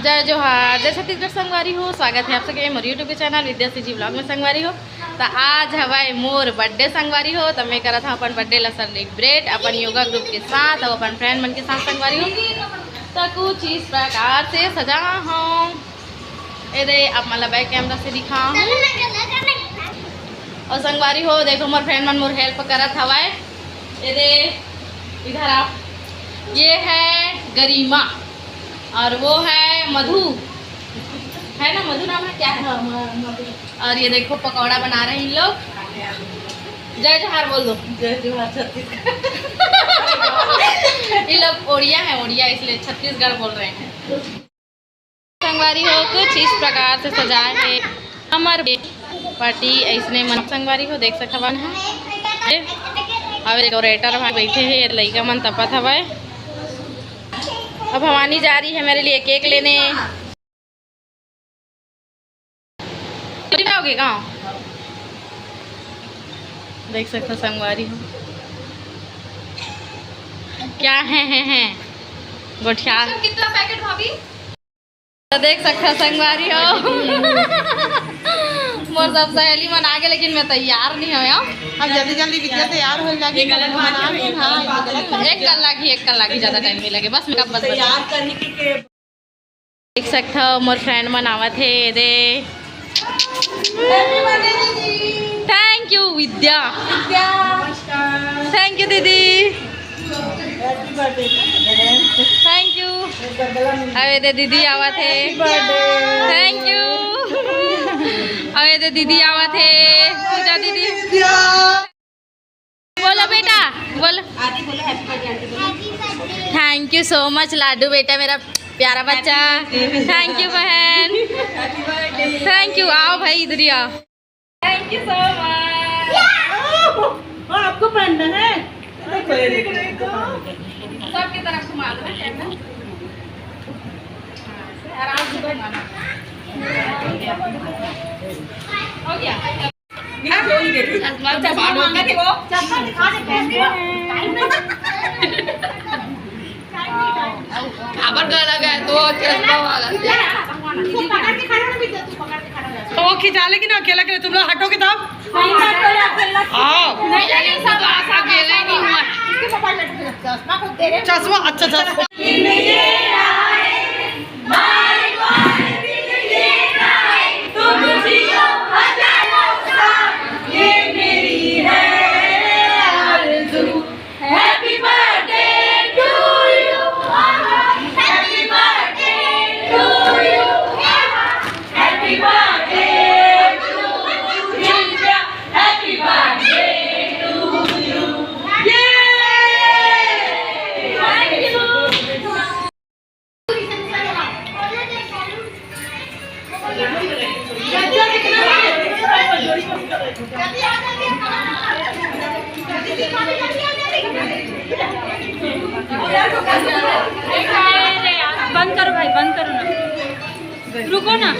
जय जोहार, जय छत्तीसगढ़ संगवारी हो। स्वागत है आप सबके मोर यूट्यूब के चैनल विद्या CG ब्लॉग में संगवारी हो। तो आज हवाए मोर बर्थडे संगवारी हो। तो मैं करा था अपन बर्थडे ला सेलिब्रेट अपन योगा ग्रुप के साथ और अपन फ्रेंड मन के साथ संगवारी हो। तो कुछ इस प्रकार से सजा हूँ। ये आप मतलब बैक कैमरा से दिखा हूँ और संगवारी हो। देखो मोर फ्रेंड मन मोर हेल्प करत हवाए। ये इधर आप, ये है गरिमा और वो है मधु, है ना? मधु नाम है क्या है? और ये देखो पकौड़ा बना रहे हैं इन लोग। जय जोहार बोल दो। जय जोहार छत्तीसगढ़। ये लोग ओड़िया है, ओड़िया इसलिए छत्तीसगढ़ बोल रहे हैं। संगवारी हो कुछ इस प्रकार से सजाए है हमारे पार्टी। ऐसने मन संगवारी हो देख सकते हैं। अब डेकोरेटर वहाँ बैठे हैं, ये लड़का मन तपत हवा। अब भवानी जा रही है मेरे लिए केक लेने। आओगे गाँव? देख सकते हो संगवारी हो क्या है गोठिया। कितना पैकेट भाभी? तो देख सकते हो संगवारी हो। मोर सब सहेली मन आगे, लेकिन मैं तैयार नहीं हो। अब जल्दी जल्दी विद्या तैयार हो जाएगी। एक कल लागी ज्यादा टाइम नहीं लगे, बस मेकअप बस तैयार करने के। देख सकते हो मोर फ्रेंड मन आवत है। दे thank you Vidya, thank you दीदी, थैंक यू। अरे दे दीदी आवत है, थैंक यू। अरे दे दीदी आवत है, पूजा दीदी। बोलो बेटा, बोलो। थैंक यू सो मच लाडू बेटा, मेरा प्यारा बच्चा। थैंक यू बहन, थैंक यू। आओ भाई इधर आओ। Thank you so much. आपको पढ़ना है सबकी तरफ घुमा दो आराम से घुमाना। हो गया। तो वो खिंचा लेगी ना अकेला के, तुम लोग हटोगे तब। चश्मा अच्छा चश्मा। बंद करो भाई, बंद करो ना, रुको ना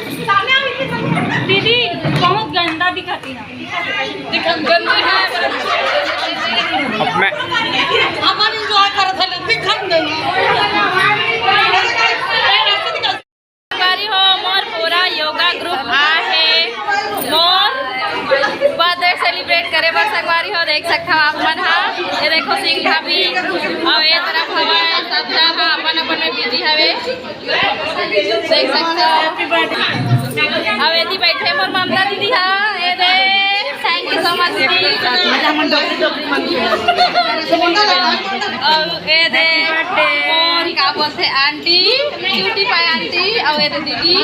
दीदी, बहुत गंदा दिखाती ना। अब मैं अपन एंजॉय कर रहा था, दिखन दे हो। मोर पूरा योगा ग्रुप आ है मोर बर्थडे सेलिब्रेट करे बर संगवारी हो। देख सकते हो आप मन। हाँ ये देखो सिंह भाभी और ये तरफ हवा है, सब जगह अपन अपन में बिजी हवे। देख सकते हो अब यदि बैठे मोर ममता दीदी। हाँ ये दे, थैंक यू सो मच दीदी। और ये दे मोर क्या बोलते आंटी, ब्यूटी पाई आंटी। और ये दे दीदी,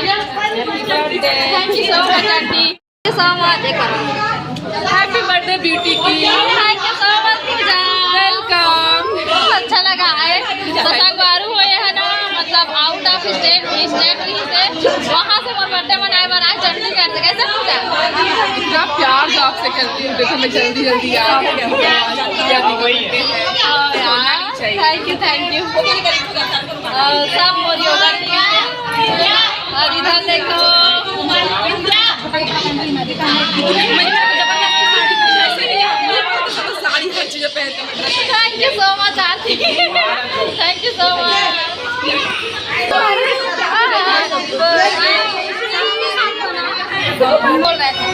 thank you so much aunty, so much. Happy birthday beauty की, thank you so much Pooja, welcome. बहुत अच्छा लगा है। तो संगवारू हुए है ना, मतलब आउट ऑफ स्टेट ही से वहाँ से मोर बर्थडे मनाए बार आज चंडीगढ़ से। कैसे पूजा? इतना प्यार जो आपसे करती हूँ, देखो मैं जल्दी जल्दी आ थैंक यू, थैंक यू। सब मोर योगा और इधर देखो thank you so much Aarti, thank you so much. बोल रहे थे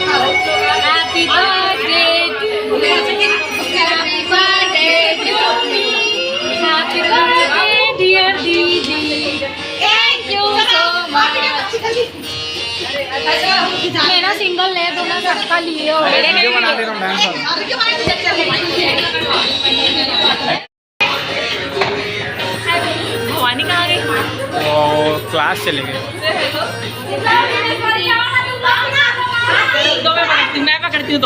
happy birthday to you, happy birthday to me, happy birthday dear didi, thank you so much. मेरा सिंगल ले दो ना, सबका लिए हो। वीडियो बना दे रहा हूं डांस भवानी कहाँ गई? वो क्लास चले गए। दो मैं पकड़ती हूँ।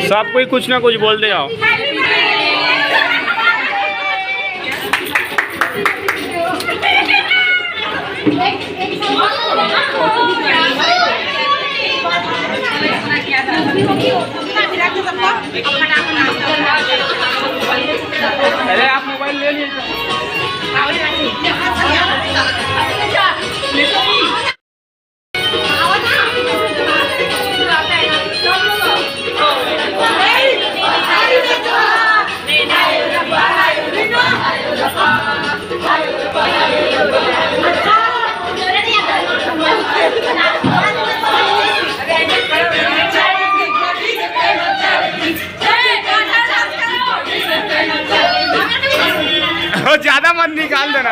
सब कोई कुछ ना कुछ बोल दे आओ। अरे आप मोबाइल ले लीजिए। ज्यादा मत निकाल देना।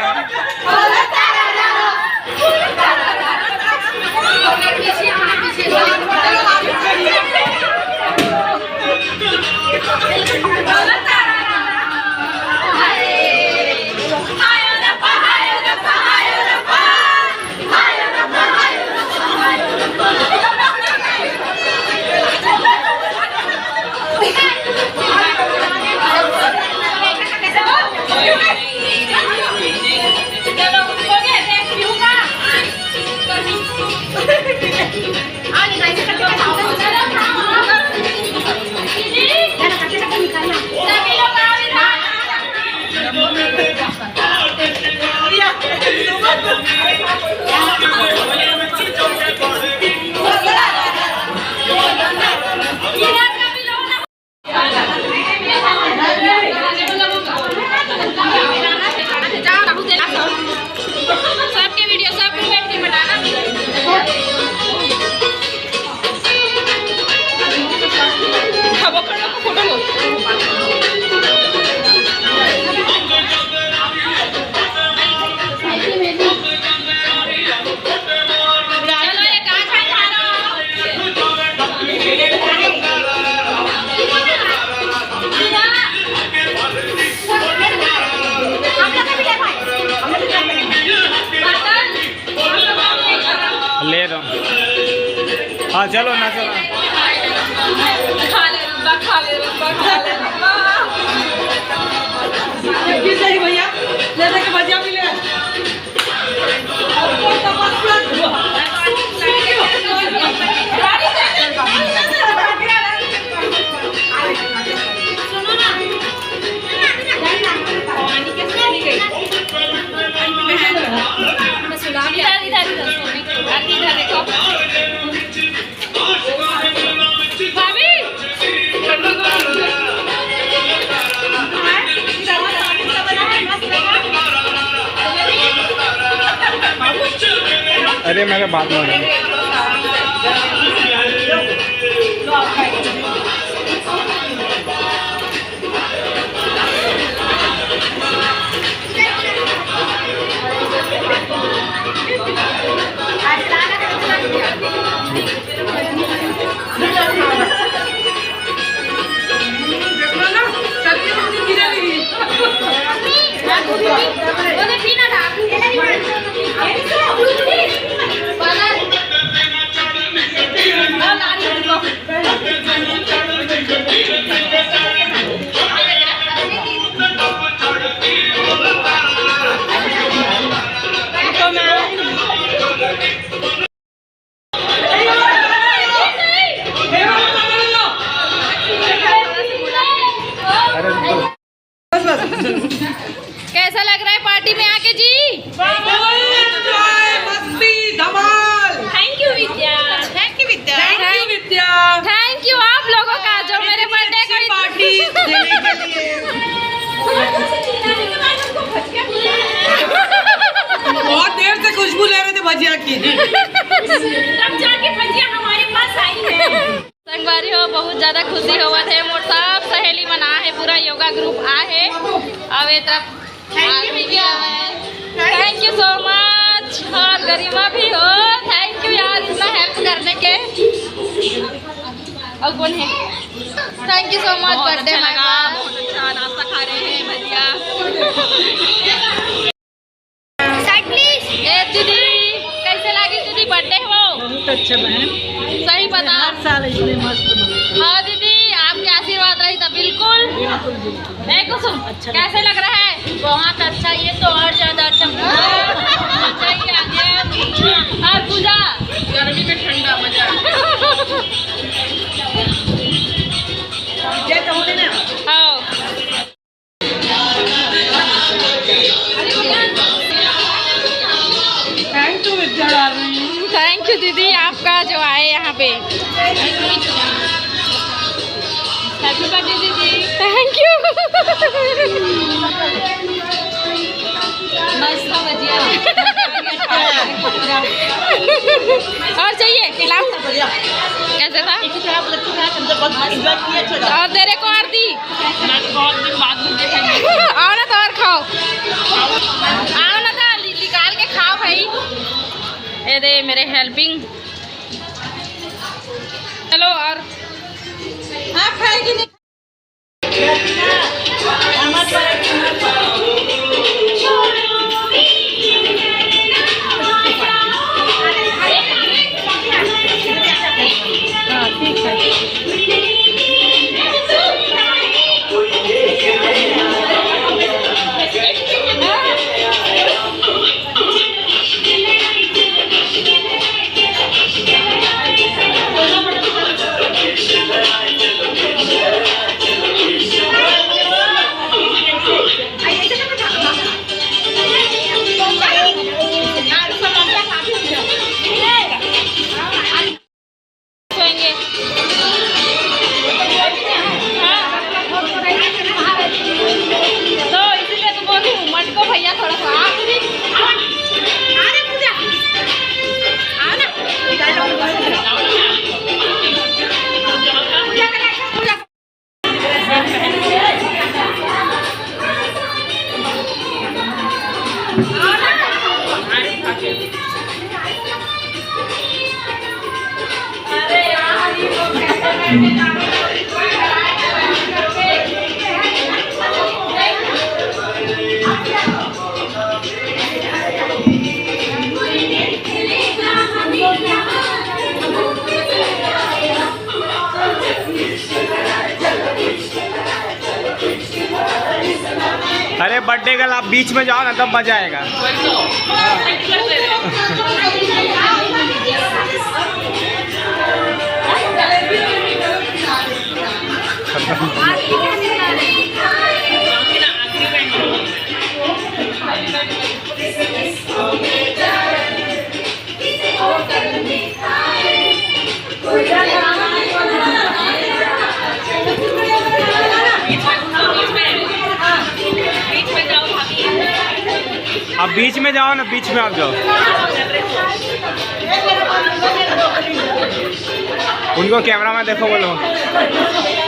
हाँ चलो नाचो ना। खा ले रब्बा, खा ले रब्बा, खा ले रब्बा। किस सही भैया ले दे के भजिया मिले सुनो ना पानी कैसे नहीं गई इधर इधर इधर देखो भाभी अरे मेरे बात में कैसा लग रहा है पार्टी में आके जी? मस्ती धमाल। Thank you Vidya thank you Vidya. Thank you Vidya. Thank you आप लोगों का जो मेरे बर्थडे को पार्टी देने के लिए। बहुत देर से खुशबू ले रहे थे भजिया की। तब जाके भजिया हमारे पास आई है। संगवारी हो बहुत ज़्यादा खुशी होवत है। मोर सब सहेली मना है, पूरा योगा ग्रुप आ है। अब ये तरफ आदमी भी आवे। Thank you so much. और गरिमा भी हो, थैंक यू यार इतना हेल्प करने के। और कौन है? Thank you so much. Birthday लगा, बहुत अच्छा नाश्ता खा रहे हैं भजिया। ए दीदी कैसे लगी दीदी बर्थडे हो? बहुत अच्छा बहन। सही बता। साल इसलिए मस्त। हाँ दीदी आपके आशीर्वाद रही था बिल्कुल। कुसुम अच्छा कैसे लग रहा है? बहुत अच्छा, ये तो और ज्यादा अच्छा। और पूजा गर्मी में ठंडा मजा। आओ। Thank you Vidya darling. Thank you दीदी आपका जो आए यहाँ पे। हैप्पी बर्थडे दीदी। Thank you. मस्त भजिया। और चाहिए खिलाओ। कैसे था? और तेरे को और दी। आओ ना तो और खाओ। आओ ना तो निकाल के खाओ भाई। ये दे मेरे हेल्पिंग। चलो और आप खाएगी नहीं? हाँ ठीक है। अरे बर्थडे गर्ल आप बीच में जाओ ना तब मजा आएगा। आप बीच में जाओ ना, बीच में आप जाओ। उनको कैमरा में देखो बोलो।